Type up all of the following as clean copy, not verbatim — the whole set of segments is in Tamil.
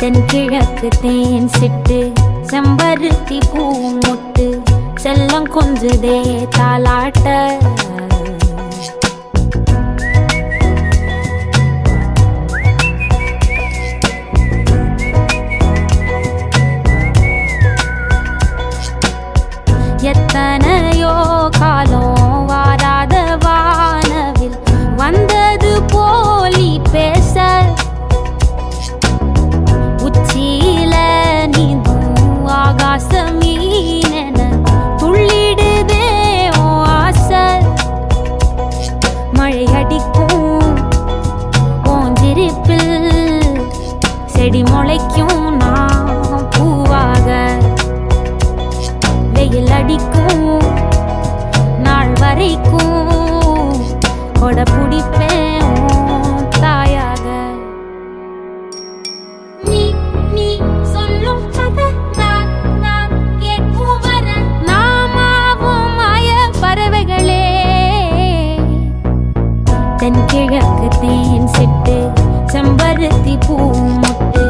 தென்கிழக்கு தேன் சிட்டு செம்பருத்தி பூ முட்டு செல்லம் கொஞ்சுதே தாலாட்ட. எத்தனையோ காலம் வாராத வானவில் வந்தது போலி பேச உச்சியில நீந்தும் ஆகாச மீனென துள்ளிடுதே ஓ ஆசை. மழை அடிக்கும் ஓஞ்சிருப்பில் செடி முளைக்கும் நான் பூவாக. வெயில் அடிக்கும் நாள் வரைக்கும் கொட பிடிப்பேன் தாயாக. நீ நீ சொல்லும் கதை நான் கேட்கும் வர நாமாவும் மாய பறவைகளே. தென்கிழக்கு தேன் சிட்டு செம்பருத்தி பூ முட்டு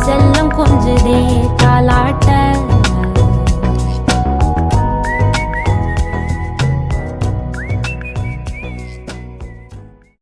செல்லம் கொஞ்சுதே தாலாட்ட.